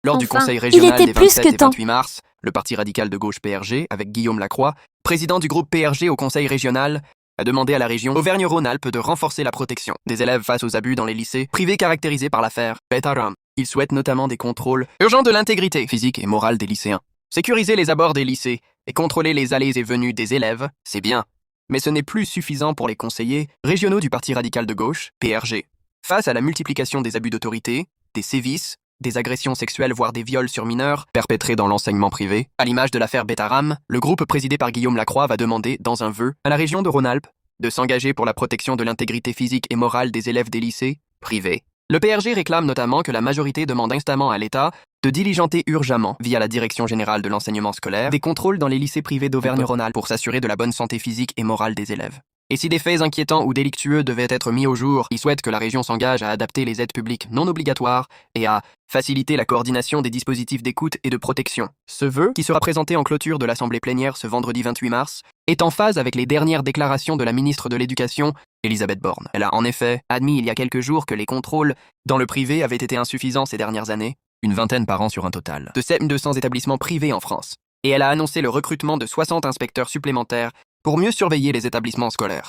Lors du Enfin, conseil il régional était des plus 27 que et temps. 28 mars, le parti radical de gauche PRG, avec Guillaume Lacroix, président du groupe PRG au conseil régional, a demandé à la région Auvergne-Rhône-Alpes de renforcer la protection des élèves face aux abus dans les lycées privés caractérisés par l'affaire Betaram. Il souhaite notamment des contrôles urgents de l'intégrité physique et morale des lycéens. Sécuriser les abords des lycées et contrôler les allées et venues des élèves, c'est bien. Mais ce n'est plus suffisant pour les conseillers régionaux du parti radical de gauche, PRG. Face à la multiplication des abus d'autorité, des sévices, des agressions sexuelles voire des viols sur mineurs perpétrés dans l'enseignement privé, à l'image de l'affaire Betaram, le groupe présidé par Guillaume Lacroix va demander, dans un vœu, à la région de Rhône-Alpes, de s'engager pour la protection de l'intégrité physique et morale des élèves des lycées privés. Le PRG réclame notamment que la majorité demande instamment à l'État de diligenter urgemment, via la Direction générale de l'enseignement scolaire, des contrôles dans les lycées privés d'Auvergne-Rhône-Alpes pour s'assurer de la bonne santé physique et morale des élèves. Et si des faits inquiétants ou délictueux devaient être mis au jour, il souhaite que la région s'engage à adapter les aides publiques non obligatoires et à faciliter la coordination des dispositifs d'écoute et de protection. Ce vœu, qui sera présenté en clôture de l'Assemblée plénière ce vendredi 28 mars, est en phase avec les dernières déclarations de la ministre de l'Éducation, Elisabeth Borne. Elle a en effet admis il y a quelques jours que les contrôles dans le privé avaient été insuffisants ces dernières années, une vingtaine par an sur un total, de 700 établissements privés en France. Et elle a annoncé le recrutement de 60 inspecteurs supplémentaires pour mieux surveiller les établissements scolaires.